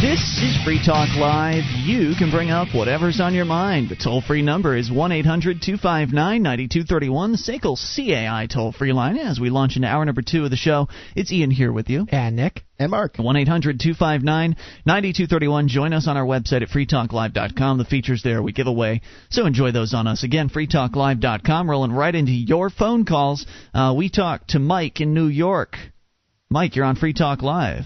This is Free Talk Live. You can bring up whatever's on your mind. The toll-free number is 1-800-259-9231, the SACL CAI toll-free line. As we launch into hour number 2 of the show, it's Ian here with you. And Nick. And Mark. 1-800-259-9231. Join us on our website at freetalklive.com. The features there we give away, so enjoy those on us. Again, freetalklive.com. Rolling right into your phone calls. We talk to Mike in New York. Mike, you're on Free Talk Live.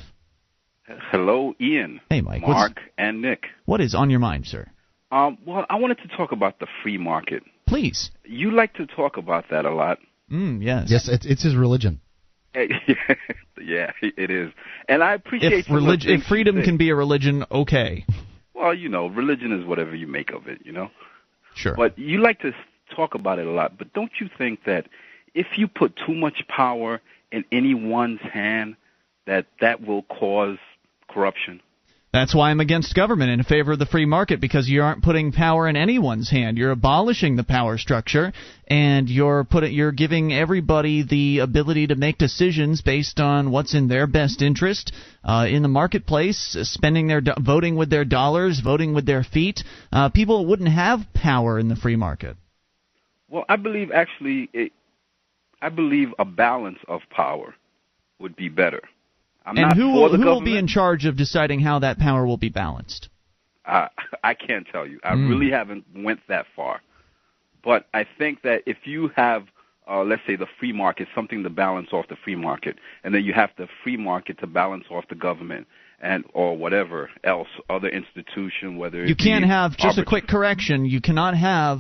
Hello, Ian. Hey, Mike. Mark and Nick. What is on your mind, sir? Well, I wanted to talk about the free market. Please. You like to talk about that a lot. Yes. Yes, it's his religion. Yeah, it is. And I appreciate if freedom can be a religion, okay. Well, religion is whatever you make of it, Sure. But you like to talk about it a lot. But don't you think that if you put too much power in anyone's hand, that will cause corruption? That's why I'm against government and in favor of the free market, because you aren't putting power in anyone's hand. You're abolishing the power structure, and you're giving everybody the ability to make decisions based on what's in their best interest in the marketplace, voting with their dollars, voting with their feet. People wouldn't have power in the free market. Well, I believe a balance of power would be better. Who will be in charge of deciding how that power will be balanced? I can't tell you. I really haven't went that far. But I think that if you have, let's say, the free market, something to balance off the free market, and then you have the free market to balance off the government or whatever else, other institution, whether you can't have, just a quick correction, you cannot have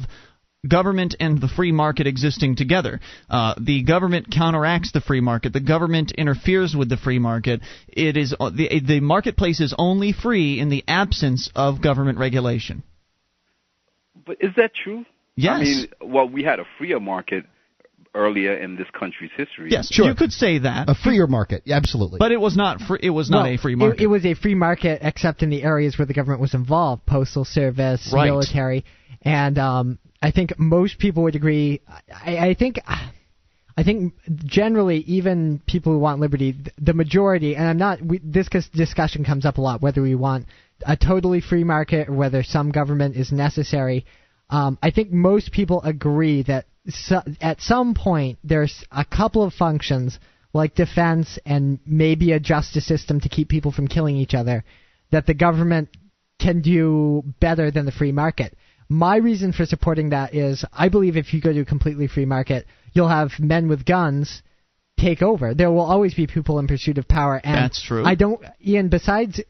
government and the free market existing together. The government counteracts the free market. The government interferes with the free market. It is the marketplace is only free in the absence of government regulation. But is that true? Yes. I mean, well, we had a freer market earlier in this country's history. Yes, sure. You could say that. A freer market, absolutely. But it was not it was not a free market. It was a free market except in the areas where the government was involved, postal service, right, military, and I think most people would agree. I think generally, even people who want liberty, the majority, and this discussion comes up a lot, whether we want a totally free market or whether some government is necessary. I think most people agree that at some point there's a couple of functions like defense and maybe a justice system to keep people from killing each other that the government can do better than the free market. My reason for supporting that is I believe if you go to a completely free market, you'll have men with guns take over. There will always be people in pursuit of power. And that's true. Ian,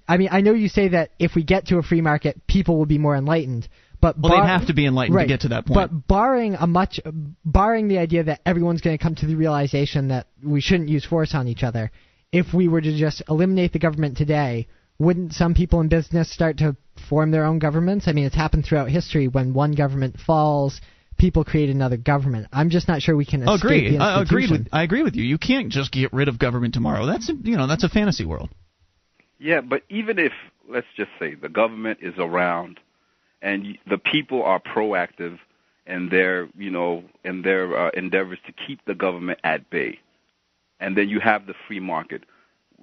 I know you say that if we get to a free market, people will be more enlightened. But they'd have to be enlightened to get to that point. But barring the idea that everyone's going to come to the realization that we shouldn't use force on each other, if we were to just eliminate the government today, wouldn't some people in business start to form their own governments? I mean, it's happened throughout history. When one government falls, people create another government. I'm just not sure we can escape the institution. I agree with you. You can't just get rid of government tomorrow. That's a fantasy world. Yeah, but even if, let's just say, the government is around and the people are proactive in their endeavors to keep the government at bay, and then you have the free market.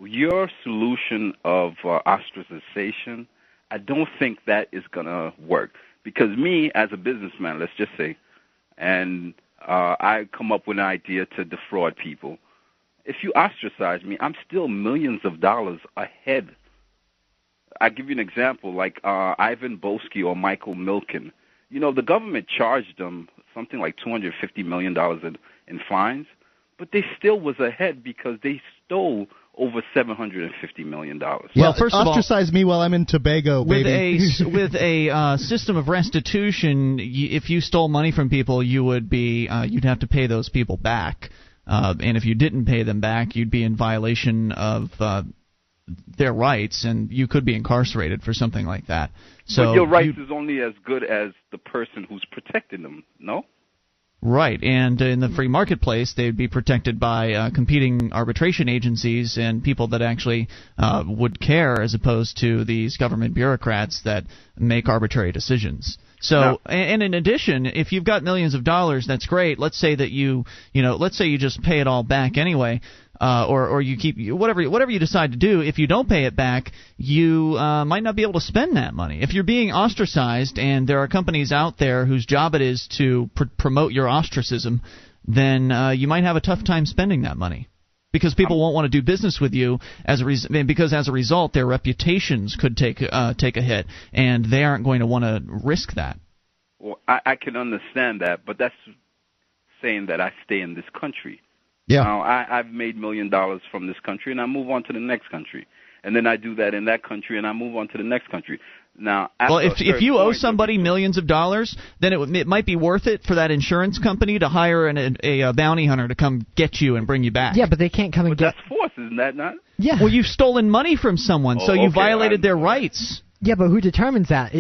Your solution of ostracization, I don't think that is going to work. Because me, as a businessman, let's just say, and I come up with an idea to defraud people. If you ostracize me, I'm still millions of dollars ahead. I give you an example, like Ivan Boesky or Michael Milken. The government charged them something like $250 million in fines, but they still was ahead because they stole over $750 million. Well, first of all, ostracize me while I'm in Tobago, baby. With a system of restitution, if you stole money from people, you'd have to pay those people back, and if you didn't pay them back, you'd be in violation of their rights, and you could be incarcerated for something like that. So but your rights is only as good as the person who's protecting them, no? Right, and in the free marketplace, they'd be protected by competing arbitration agencies and people that actually would care, as opposed to these government bureaucrats that make arbitrary decisions. So, and in addition, if you've got millions of dollars, that's great. Let's say that let's say you just pay it all back anyway. or you keep whatever you decide to do. If you don't pay it back, you might not be able to spend that money. If you're being ostracized, and there are companies out there whose job it is to promote your ostracism, then you might have a tough time spending that money. Because people won't want to do business with you because as a result their reputations could take a hit, and they aren't going to want to risk that. Well, I can understand that, but that's saying that I stay in this country. Yeah. Now, I've made $1 million from this country, and I move on to the next country. And then I do that in that country, and I move on to the next country. Now, well, if you owe somebody millions of dollars, then it might be worth it for that insurance company to hire a bounty hunter to come get you and bring you back. Yeah, but they can't come and get... That's force, isn't that not? Yeah. Well, you've stolen money from someone, so you okay, violated their rights. Yeah, but who determines that?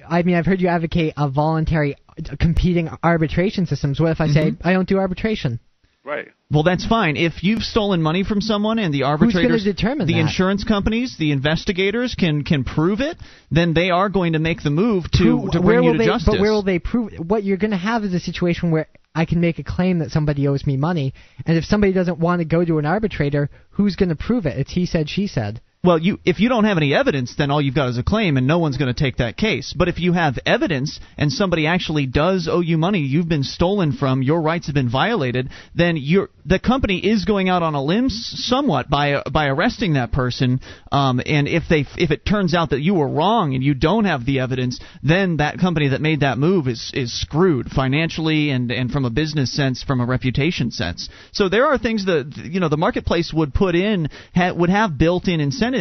I mean, I've heard you advocate a voluntary competing arbitration systems. What if I say, I don't do arbitration? Right. Well, that's fine. If you've stolen money from someone and the arbitrators, who's going to determine the that? Insurance companies, the investigators can prove it, then they are going to make the move to bring you to justice. But where will they prove it? What you're going to have is a situation where I can make a claim that somebody owes me money, and if somebody doesn't want to go to an arbitrator, who's going to prove it? It's he said, she said. Well, if you don't have any evidence, then all you've got is a claim, and no one's going to take that case. But if you have evidence and somebody actually does owe you money, you've been stolen from, your rights have been violated, then the company is going out on a limb somewhat by arresting that person. And if it turns out that you were wrong and you don't have the evidence, then that company that made that move is screwed financially and from a business sense, from a reputation sense. So there are things that the marketplace would have built-in incentives.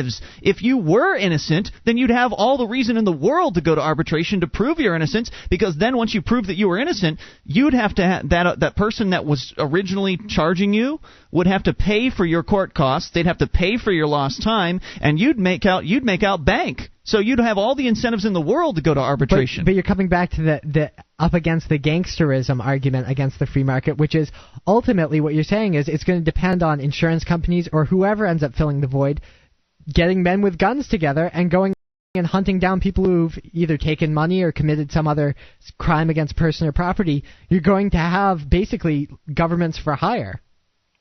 If you were innocent, then you'd have all the reason in the world to go to arbitration to prove your innocence, because then once you prove that you were innocent, you'd have to that person that was originally charging you would have to pay for your court costs. They'd have to pay for your lost time, and you'd make out bank. So you'd have all the incentives in the world to go to arbitration. But you're coming back to the up against the gangsterism argument against the free market, which is ultimately what you're saying is it's going to depend on insurance companies or whoever ends up filling the void getting men with guns together and going and hunting down people who've either taken money or committed some other crime against person or property. You're going to have basically governments for hire.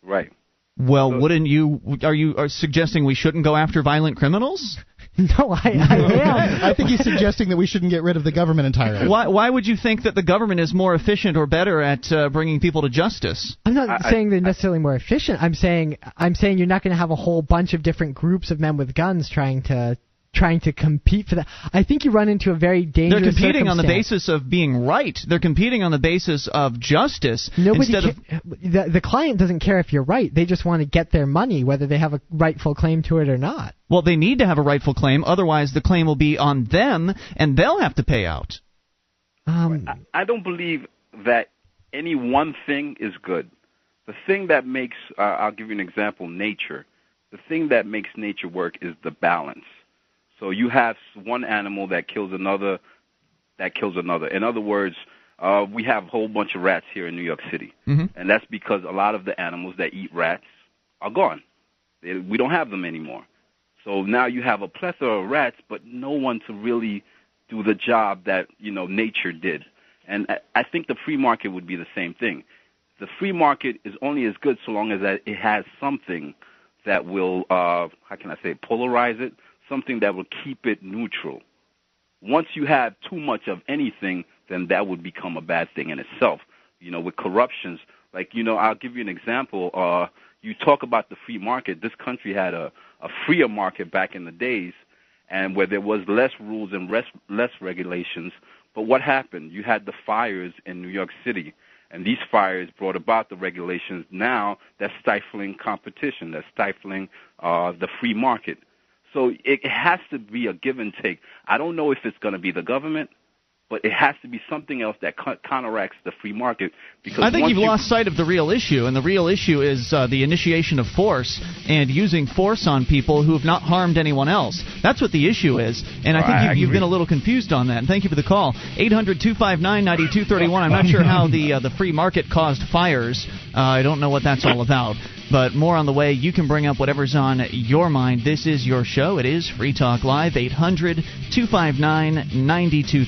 Right. Well, wouldn't you? Are you suggesting we shouldn't go after violent criminals? No, I am. I think he's suggesting that we shouldn't get rid of the government entirely. Why would you think that the government is more efficient or better at bringing people to justice? I'm not saying they're necessarily more efficient. I'm saying you're not going to have a whole bunch of different groups of men with guns trying to compete for that. I think you run into a very dangerous They're competing on the circumstance. basis of being right. They're competing on the basis of justice. The client doesn't care if you're right. They just want to get their money, whether they have a rightful claim to it or not. Well, they need to have a rightful claim. Otherwise, the claim will be on them, and they'll have to pay out. I don't believe that any one thing is good. The thing that makes, I'll give you an example, nature. The thing that makes nature work is the balance. So you have one animal that kills another, In other words, we have a whole bunch of rats here in New York City. Mm-hmm. And that's because a lot of the animals that eat rats are gone. We don't have them anymore. So now you have a plethora of rats, but no one to really do the job that, nature did. And I think the free market would be the same thing. The free market is only as good so long as that it has something that will, polarize it, something that will keep it neutral. Once you have too much of anything, then that would become a bad thing in itself. With corruptions, I'll give you an example. You talk about the free market. This country had a freer market back in the days, and where there was less rules and less regulations. But what happened? You had the fires in New York City, and these fires brought about the regulations. Now that's stifling competition. That's stifling the free market. So it has to be a give and take. I don't know if it's going to be the government, but it has to be something else that counteracts the free market. Because I think you've lost sight of the real issue, and the real issue is the initiation of force and using force on people who have not harmed anyone else. That's what the issue is, and I think you've been a little confused on that. And thank you for the call. 800-259-9231. I'm not sure how the free market caused fires. I don't know what that's all about. But more on the way. You can bring up whatever's on your mind. This is your show. It is Free Talk Live, 800-259-9231.